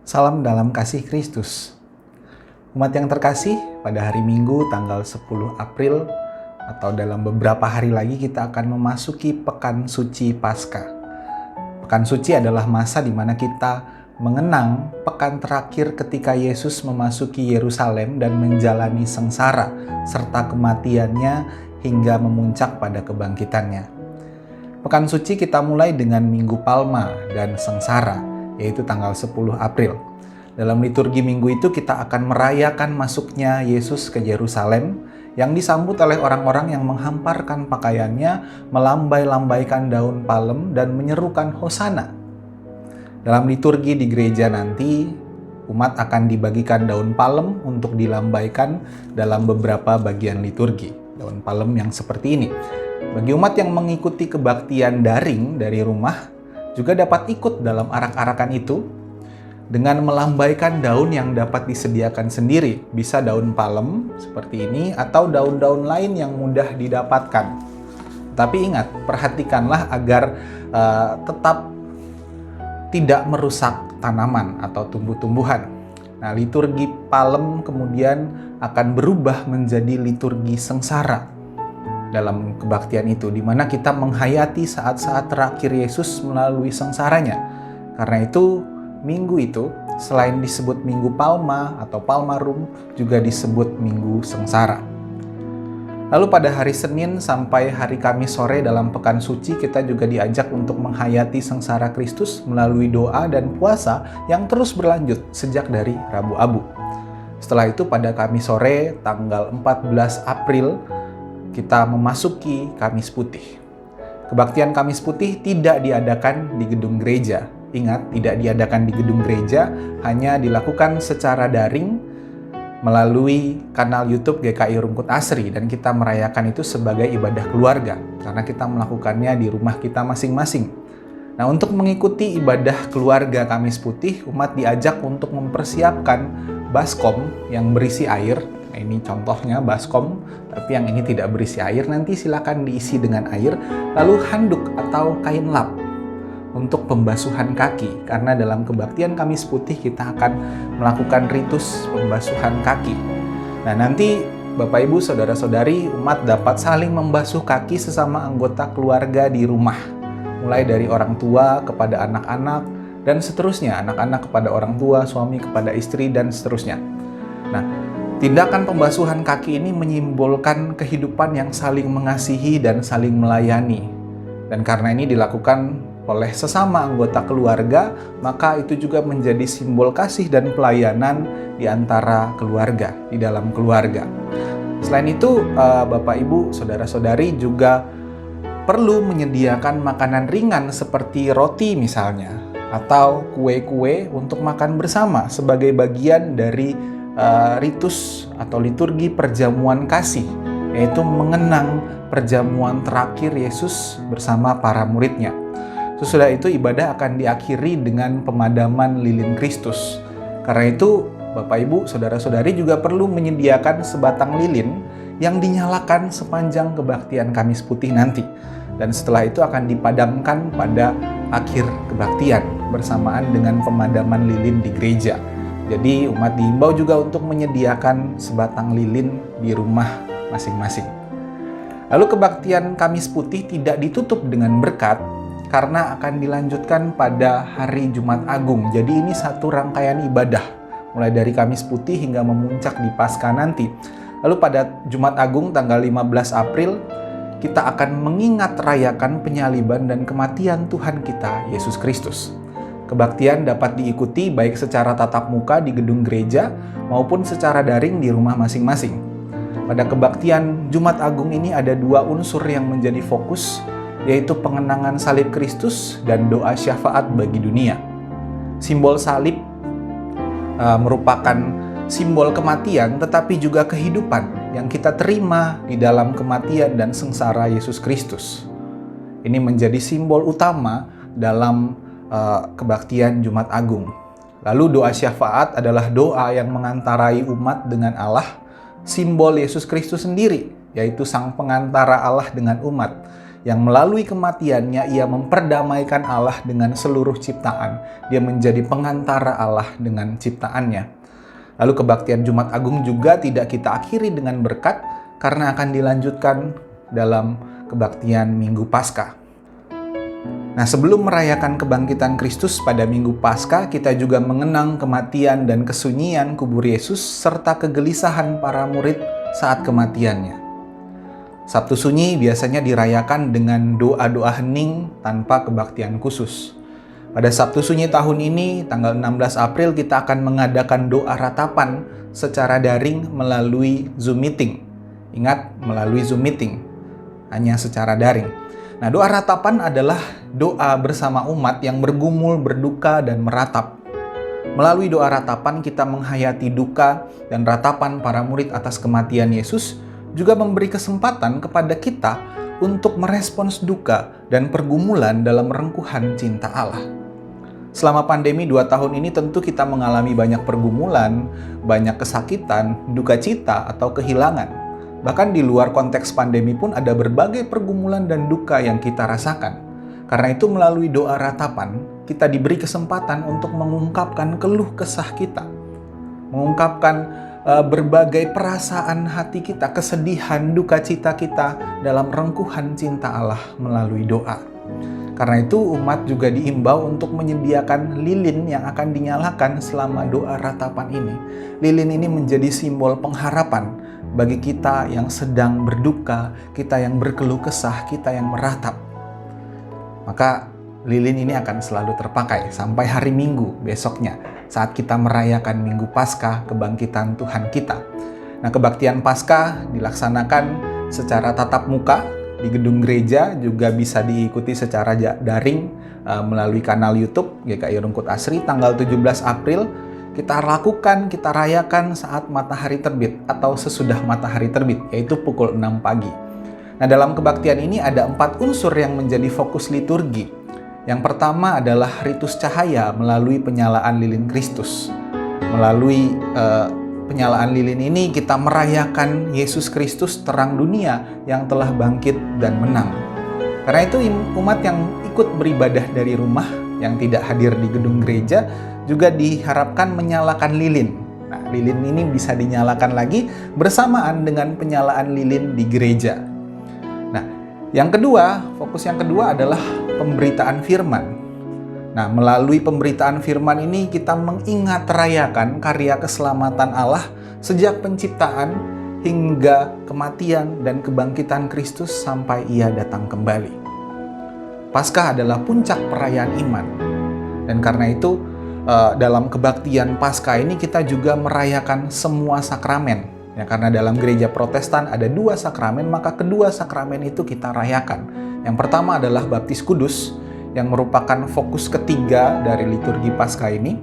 Salam dalam kasih Kristus. Umat yang terkasih, pada hari Minggu tanggal 10 April atau dalam beberapa hari lagi kita akan memasuki Pekan Suci Paskah. Pekan Suci adalah masa di mana kita mengenang pekan terakhir ketika Yesus memasuki Yerusalem dan menjalani sengsara serta kematiannya hingga memuncak pada kebangkitannya. Pekan Suci kita mulai dengan Minggu Palma dan Sengsara, yaitu tanggal 10 April. Dalam liturgi minggu itu kita akan merayakan masuknya Yesus ke Yerusalem yang disambut oleh orang-orang yang menghamparkan pakaiannya, melambai-lambaikan daun palem dan menyerukan Hosana. Dalam liturgi di gereja nanti, umat akan dibagikan daun palem untuk dilambaikan dalam beberapa bagian liturgi. Daun palem yang seperti ini. Bagi umat yang mengikuti kebaktian daring dari rumah, juga dapat ikut dalam arak-arakan itu dengan melambaikan daun yang dapat disediakan sendiri. Bisa daun palem seperti ini atau daun-daun lain yang mudah didapatkan. Tapi ingat, perhatikanlah agar tetap tidak merusak tanaman atau tumbuh-tumbuhan. Nah, liturgi palem kemudian akan berubah menjadi liturgi sengsara dalam kebaktian itu, di mana kita menghayati saat-saat terakhir Yesus melalui sengsaranya. Karena itu, minggu itu selain disebut Minggu Palma atau Palmarum, juga disebut Minggu Sengsara. Lalu pada hari Senin sampai hari Kamis sore dalam Pekan Suci, kita juga diajak untuk menghayati sengsara Kristus melalui doa dan puasa yang terus berlanjut sejak dari Rabu Abu. Setelah itu pada Kamis sore tanggal 14 April, kita memasuki Kamis Putih. Kebaktian Kamis Putih tidak diadakan di gedung gereja. Ingat, tidak diadakan di gedung gereja, hanya dilakukan secara daring melalui kanal YouTube GKI Rungkut Asri, dan kita merayakan itu sebagai ibadah keluarga karena kita melakukannya di rumah kita masing-masing. Nah, untuk mengikuti ibadah keluarga Kamis Putih, umat diajak untuk mempersiapkan baskom yang berisi air. Nah, ini contohnya baskom, tapi yang ini tidak berisi air, nanti silakan diisi dengan air, lalu handuk atau kain lap untuk pembasuhan kaki, karena dalam kebaktian Kamis Putih kita akan melakukan ritus pembasuhan kaki. Nah, nanti Bapak Ibu, Saudara-saudari, umat dapat saling membasuh kaki sesama anggota keluarga di rumah, mulai dari orang tua kepada anak-anak, dan seterusnya, anak-anak kepada orang tua, suami kepada istri, dan seterusnya. Nah, tindakan pembasuhan kaki ini menyimbolkan kehidupan yang saling mengasihi dan saling melayani. Dan karena ini dilakukan oleh sesama anggota keluarga, maka itu juga menjadi simbol kasih dan pelayanan di antara keluarga, di dalam keluarga. Selain itu, Bapak Ibu, Saudara-saudari juga perlu menyediakan makanan ringan seperti roti misalnya, atau kue-kue untuk makan bersama sebagai bagian dari ritus atau liturgi perjamuan kasih, yaitu mengenang perjamuan terakhir Yesus bersama para muridnya. Sesudah itu ibadah akan diakhiri dengan pemadaman lilin Kristus. Karena itu Bapak Ibu, Saudara-saudari juga perlu menyediakan sebatang lilin yang dinyalakan sepanjang kebaktian Kamis Putih nanti. Dan setelah itu akan dipadamkan pada akhir kebaktian bersamaan dengan pemadaman lilin di gereja. Jadi umat diimbau juga untuk menyediakan sebatang lilin di rumah masing-masing. Lalu kebaktian Kamis Putih tidak ditutup dengan berkat karena akan dilanjutkan pada hari Jumat Agung. Jadi ini satu rangkaian ibadah mulai dari Kamis Putih hingga memuncak di Paskah nanti. Lalu pada Jumat Agung tanggal 15 April kita akan mengingat rayakan penyaliban dan kematian Tuhan kita Yesus Kristus. Kebaktian dapat diikuti baik secara tatap muka di gedung gereja maupun secara daring di rumah masing-masing. Pada kebaktian Jumat Agung ini ada dua unsur yang menjadi fokus, yaitu pengenangan salib Kristus dan doa syafaat bagi dunia. Simbol salib merupakan simbol kematian, tetapi juga kehidupan yang kita terima di dalam kematian dan sengsara Yesus Kristus. Ini menjadi simbol utama dalam kebaktian Jumat Agung. Lalu doa syafaat adalah doa yang mengantarai umat dengan Allah, simbol Yesus Kristus sendiri, yaitu sang pengantara Allah dengan umat, yang melalui kematiannya ia memperdamaikan Allah dengan seluruh ciptaan. Dia menjadi pengantara Allah dengan ciptaannya. Lalu kebaktian Jumat Agung juga tidak kita akhiri dengan berkat, karena akan dilanjutkan dalam kebaktian Minggu Paskah. Nah, sebelum merayakan kebangkitan Kristus pada Minggu Paskah, kita juga mengenang kematian dan kesunyian kubur Yesus serta kegelisahan para murid saat kematiannya. Sabtu Sunyi biasanya dirayakan dengan doa-doa hening tanpa kebaktian khusus. Pada Sabtu Sunyi tahun ini, tanggal 16 April, kita akan mengadakan doa ratapan secara daring melalui Zoom Meeting. Ingat, melalui Zoom Meeting, hanya secara daring. Nah, doa ratapan adalah doa bersama umat yang bergumul, berduka, dan meratap. Melalui doa ratapan kita menghayati duka dan ratapan para murid atas kematian Yesus, juga memberi kesempatan kepada kita untuk merespons duka dan pergumulan dalam rengkuhan cinta Allah. Selama pandemi 2 tahun ini tentu kita mengalami banyak pergumulan, banyak kesakitan, duka cita, atau kehilangan. Bahkan di luar konteks pandemi pun ada berbagai pergumulan dan duka yang kita rasakan. Karena itu melalui doa ratapan, kita diberi kesempatan untuk mengungkapkan keluh kesah kita. Mengungkapkan berbagai perasaan hati kita, kesedihan, duka cita kita dalam rengkuhan cinta Allah melalui doa. Karena itu umat juga diimbau untuk menyediakan lilin yang akan dinyalakan selama doa ratapan ini. Lilin ini menjadi simbol pengharapan bagi kita yang sedang berduka, kita yang berkeluh kesah, kita yang meratap. Maka lilin ini akan selalu terpakai sampai hari Minggu besoknya saat kita merayakan Minggu Paskah, kebangkitan Tuhan kita. Nah, kebaktian Paskah dilaksanakan secara tatap muka di gedung gereja, juga bisa diikuti secara daring melalui kanal YouTube GKI Rungkut Asri. Tanggal 17 April kita lakukan, kita rayakan saat matahari terbit atau sesudah matahari terbit, yaitu pukul 6 pagi. Nah, dalam kebaktian ini ada 4 unsur yang menjadi fokus liturgi. Yang pertama adalah ritus cahaya melalui penyalaan lilin Kristus. Melalui penyalaan lilin ini kita merayakan Yesus Kristus terang dunia yang telah bangkit dan menang. Karena itu umat yang ikut beribadah dari rumah, yang tidak hadir di gedung gereja, juga diharapkan menyalakan lilin. Nah, lilin ini bisa dinyalakan lagi bersamaan dengan penyalaan lilin di gereja. Nah, yang kedua, fokus yang kedua adalah pemberitaan firman. Nah, melalui pemberitaan firman ini kita mengingat rayakan karya keselamatan Allah sejak penciptaan hingga kematian dan kebangkitan Kristus sampai Ia datang kembali. Paskah adalah puncak perayaan iman. Dan karena itu dalam kebaktian Paskah ini kita juga merayakan semua sakramen. Ya, karena dalam gereja Protestan ada 2 sakramen, maka kedua sakramen itu kita rayakan. Yang pertama adalah baptis kudus, yang merupakan fokus ketiga dari liturgi Paskah ini.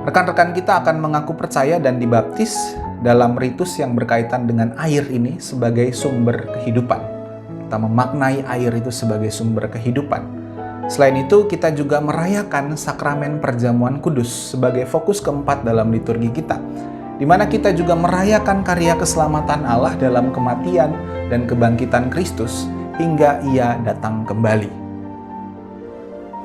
Rekan-rekan kita akan mengaku percaya dan dibaptis dalam ritus yang berkaitan dengan air ini sebagai sumber kehidupan. Kita memaknai air itu sebagai sumber kehidupan. Selain itu, kita juga merayakan sakramen perjamuan kudus sebagai fokus keempat dalam liturgi kita, di mana kita juga merayakan karya keselamatan Allah dalam kematian dan kebangkitan Kristus hingga Ia datang kembali.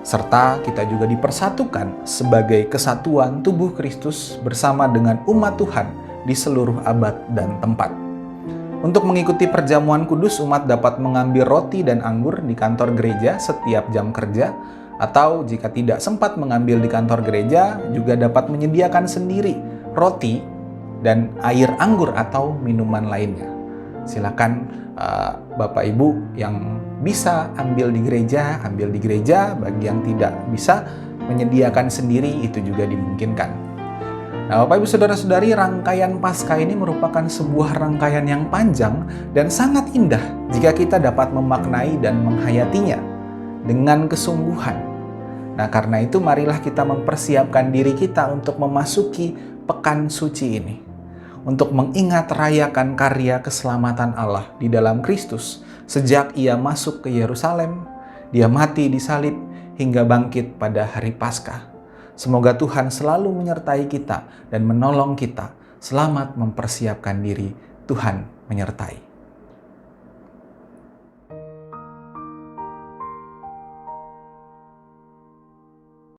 Serta kita juga dipersatukan sebagai kesatuan tubuh Kristus bersama dengan umat Tuhan di seluruh abad dan tempat. Untuk mengikuti perjamuan kudus, umat dapat mengambil roti dan anggur di kantor gereja setiap jam kerja, atau jika tidak sempat mengambil di kantor gereja, juga dapat menyediakan sendiri roti dan air anggur atau minuman lainnya. Silakan Bapak Ibu yang bisa ambil di gereja, bagi yang tidak bisa menyediakan sendiri itu juga dimungkinkan. Nah, Bapak Ibu Saudara-saudari, rangkaian Paskah ini merupakan sebuah rangkaian yang panjang dan sangat indah jika kita dapat memaknai dan menghayatinya dengan kesungguhan. Nah, karena itu marilah kita mempersiapkan diri kita untuk memasuki pekan suci ini, untuk mengingat rayakan karya keselamatan Allah di dalam Kristus sejak Ia masuk ke Yerusalem, Dia mati di salib, hingga bangkit pada hari Paskah. Semoga Tuhan selalu menyertai kita dan menolong kita. Selamat mempersiapkan diri. Tuhan menyertai.